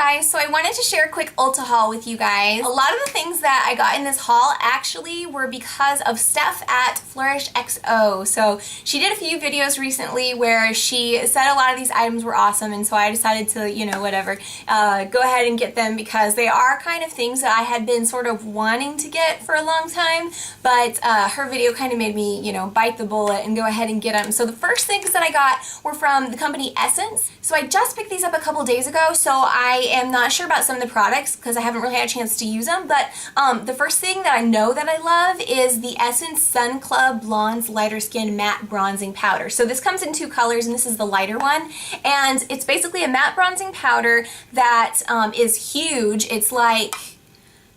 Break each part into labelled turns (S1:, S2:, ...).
S1: guys, so I wanted to share a quick Ulta haul with you guys. A lot of the things that I got in this haul actually were because of Steph at Flourish XO. So she did a few videos recently where she said a lot of these items were awesome, and so I decided to, you know, whatever, go ahead and get them because they are kind of things that I had been sort of wanting to get for a long time, but her video kind of made me, you know, bite the bullet and go ahead and get them. So the first things that I got were from the company Essence. So I just picked these up a couple days ago, so I am not sure about some of the products because I haven't really had a chance to use them, but the first thing that I know that I love is the Essence SunClub Blonde's Lighter Skin Matte Bronzing Powder. So this comes in two colors, and this is the lighter one, and it's basically a matte bronzing powder that is huge. It's like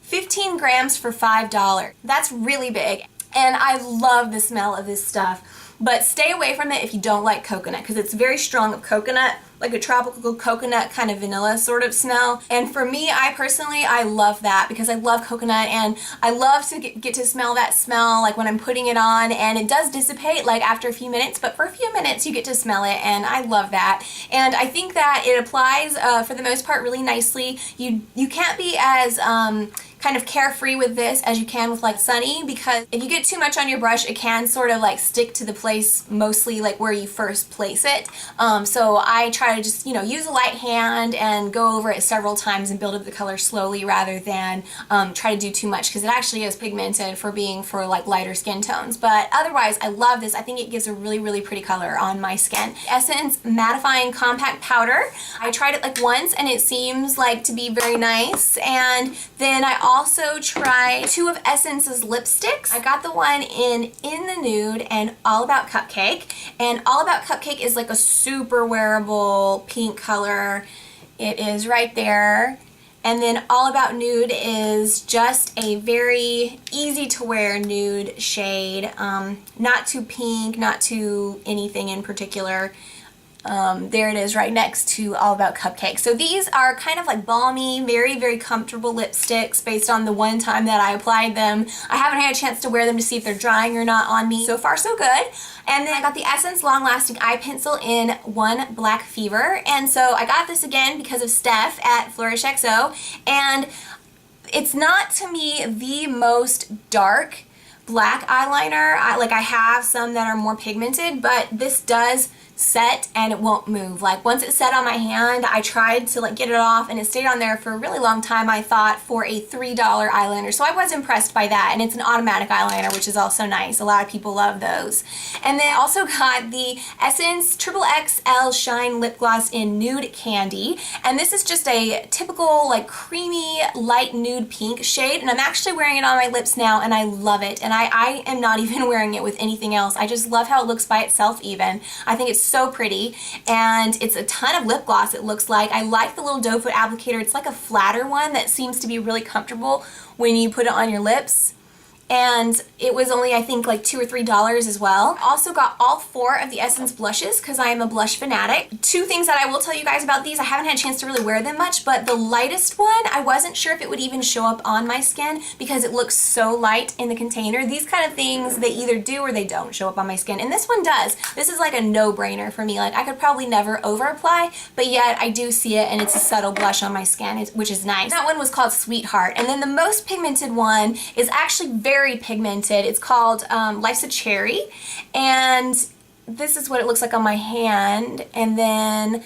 S1: 15 grams for $5. That's really big, and I love the smell of this stuff. But stay away from it if you don't like coconut, because it's very strong of coconut, like a tropical coconut kind of vanilla sort of smell. And for me, I personally love that because I love coconut, and I love to get to smell that smell like when I'm putting it on, and it does dissipate like after a few minutes, but for a few minutes you get to smell it, and I love that. And I think that it applies for the most part really nicely. You can't be as kind of carefree with this as you can with like Sunny, because if you get too much on your brush it can sort of like stick to the place mostly like where you first place it. So I try to just, you know, use a light hand and go over it several times and build up the color slowly rather than try to do too much, because it actually is pigmented for being for like lighter skin tones. But otherwise I love this. I think it gives a really pretty color on my skin. Essence Mattifying Compact Powder. I tried it like once and it seems like to be very nice, and then I also tried two of Essence's lipsticks. I got the one in the Nude and All About Cupcake, and All About Cupcake is like a super wearable pink color. It is right there. And then All About Nude is just a very easy to wear nude shade. Not too pink, not too anything in particular. There it is right next to All About Cupcake. So these are kind of like balmy, very comfortable lipsticks based on the one time that I applied them. I haven't had a chance to wear them to see if they're drying or not on me. So far so good. And then I got the Essence Long Lasting Eye Pencil in One Black Fever. And so I got this again because of Steph at Flourish XO. And it's not to me the most dark black eyeliner. I have some that are more pigmented, but this does set and it won't move. Like once it's set on my hand, I tried to like get it off and it stayed on there for a really long time, I thought, for a $3 eyeliner. So I was impressed by that, and it's an automatic eyeliner, which is also nice. A lot of people love those. And then I also got the Essence XXXL Shine Lip Gloss in Nude Candy, and this is just a typical like creamy light nude pink shade, and I'm actually wearing it on my lips now and I love it, and I am not even wearing it with anything else. I just love how it looks by itself even. I think it's so pretty, and it's a ton of lip gloss it looks like. I like the little doe foot applicator. It's like a flatter one that seems to be really comfortable when you put it on your lips. And it was only, I think, like $2 or $3 as well. I also got all 4 of the Essence blushes because I am a blush fanatic. Two things that I will tell you guys about these. I haven't had a chance to really wear them much, but the lightest one, I wasn't sure if it would even show up on my skin because it looks so light in the container. These kind of things, they either do or they don't show up on my skin, and this one does. This is like a no-brainer for me. Like I could probably never over-apply, but yet I do see it, and it's a subtle blush on my skin, which is nice. That one was called Sweetheart. And then the most pigmented one is actually very pigmented. It's called Life's a Cherry, and this is what it looks like on my hand. And then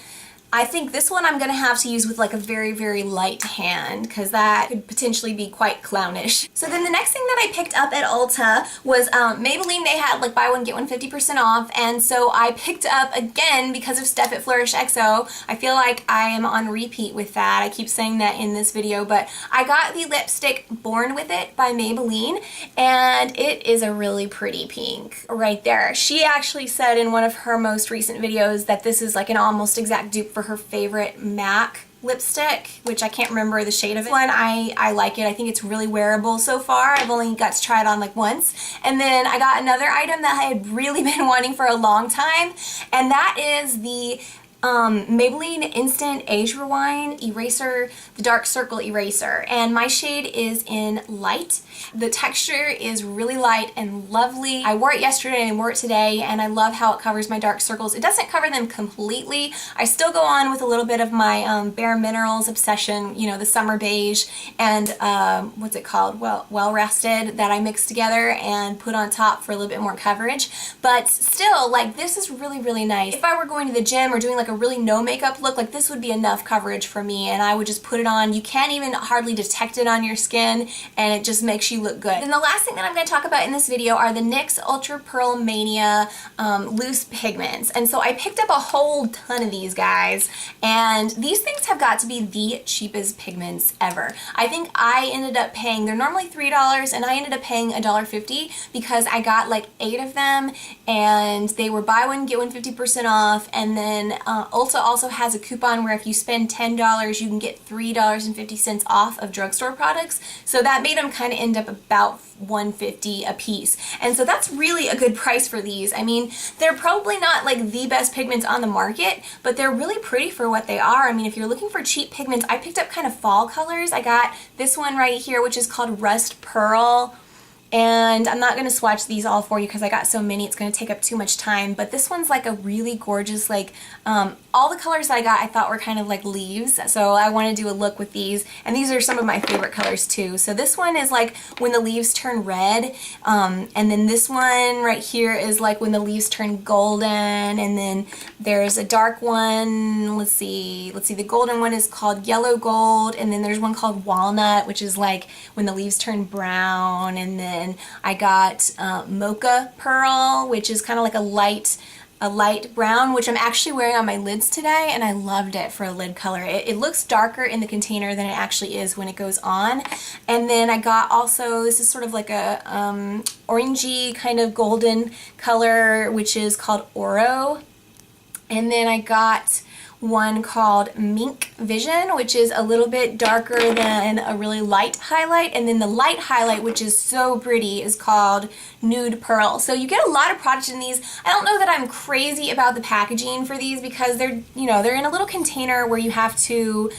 S1: I think this one I'm going to have to use with like a very light hand, because that could potentially be quite clownish. So then the next thing that I picked up at Ulta was Maybelline. They had like buy one get one 50% off, and so I picked up again because of Steph at Flourish XO. I feel like I am on repeat with that. I keep saying that in this video, but I got the lipstick Born With It by Maybelline, and it is a really pretty pink right there. She actually said in one of her most recent videos that this is like an almost exact dupe for her favorite MAC lipstick, which I can't remember the shade of it. One, I like it. I think it's really wearable so far. I've only got to try it on like once. And then I got another item that I had really been wanting for a long time, and that is the Maybelline Instant Age Rewind Eraser, the Dark Circle Eraser, and my shade is in Light. The texture is really light and lovely. I wore it yesterday and I wore it today, and I love how it covers my dark circles. It doesn't cover them completely. I still go on with a little bit of my Bare Minerals obsession, you know, the summer beige and what's it called? Well Rested, that I mixed together and put on top for a little bit more coverage. But still, like, this is really, really nice. If I were going to the gym or doing like a really no makeup look, like, this would be enough coverage for me, and I would just put it on. You can't even hardly detect it on your skin, and it just makes you look good. And the last thing that I'm going to talk about in this video are the NYX Ultra Pearl Mania loose pigments. And so I picked up a whole ton of these guys, and these things have got to be the cheapest pigments ever. I think I ended up paying, they're normally $3, and I ended up paying $1.50 because I got like 8 of them, and they were buy one get one 50% off. And then Ulta also has a coupon where if you spend $10 you can get $3.50 off of drugstore products, so that made them kind of end up about $1.50 a piece. And so that's really a good price for these. I mean, they're probably not like the best pigments on the market, but they're really pretty for what they are. I mean, if you're looking for cheap pigments, I picked up kind of fall colors. I got this one right here, which is called Rust Pearl. And I'm not going to swatch these all for you because I got so many, it's going to take up too much time. But this one's like a really gorgeous, like, all the colors that I got I thought were kind of like leaves. So I want to do a look with these. And these are some of my favorite colors too. So this one is like when the leaves turn red. And then this one right here is like when the leaves turn golden. And then there's a dark one. Let's see. The golden one is called Yellow Gold. And then there's one called Walnut, which is like when the leaves turn brown. And then I got Mocha Pearl, which is kind of like a light brown, which I'm actually wearing on my lids today, and I loved it for a lid color. It looks darker in the container than it actually is when it goes on. And then I got also, this is sort of like a orangey kind of golden color, which is called Oro. And then I got one called Mink Vision, which is a little bit darker than a really light highlight. And then the light highlight, which is so pretty, is called Nude Pearl. So you get a lot of product in these. I don't know that I'm crazy about the packaging for these because they're, you know, they're in a little container where you have to,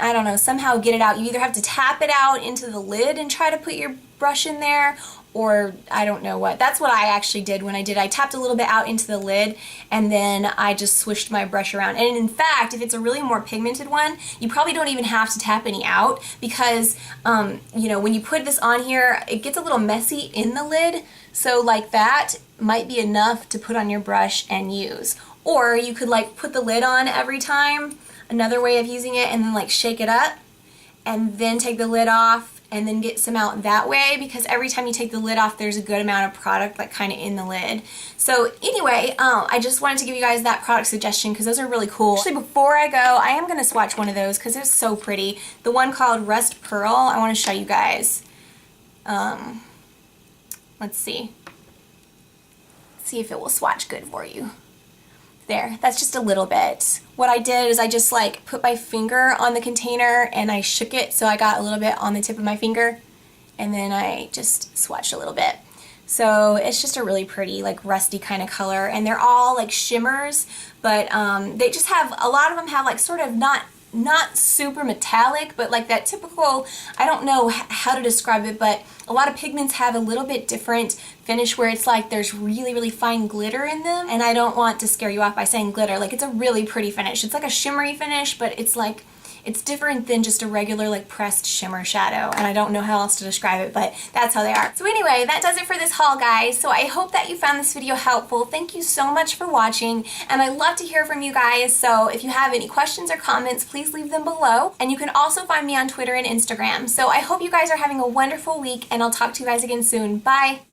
S1: I don't know, somehow get it out. You either have to tap it out into the lid and try to put your brush in there, or I don't know what. That's what I actually did when I did. I tapped a little bit out into the lid and then I just swished my brush around. And in fact, if it's a really more pigmented one, you probably don't even have to tap any out because, you know, when you put this on here, it gets a little messy in the lid. So like that might be enough to put on your brush and use. Or you could like put the lid on every time, another way of using it, and then like shake it up and then take the lid off and then get some out that way, because every time you take the lid off there's a good amount of product like kind of in the lid. So anyway, I just wanted to give you guys that product suggestion because those are really cool. Actually, before I go, I am going to swatch one of those because it's so pretty. The one called Rust Pearl, I want to show you guys. Let's see. See if it will swatch good for you. There, that's just a little bit. What I did is I just like put my finger on the container and I shook it so I got a little bit on the tip of my finger, and then I just swatched a little bit. So it's just a really pretty like rusty kind of color, and they're all like shimmers, but they just have, a lot of them have like sort of not super metallic, but like that typical, I don't know how to describe it, but a lot of pigments have a little bit different finish where it's like there's really, really fine glitter in them. And I don't want to scare you off by saying glitter. Like, it's a really pretty finish. It's like a shimmery finish, but it's like, it's different than just a regular like pressed shimmer shadow, and I don't know how else to describe it, but that's how they are. So anyway, that does it for this haul, guys. So I hope that you found this video helpful. Thank you so much for watching, and I love to hear from you guys. So if you have any questions or comments, please leave them below. And you can also find me on Twitter and Instagram. So I hope you guys are having a wonderful week, and I'll talk to you guys again soon. Bye!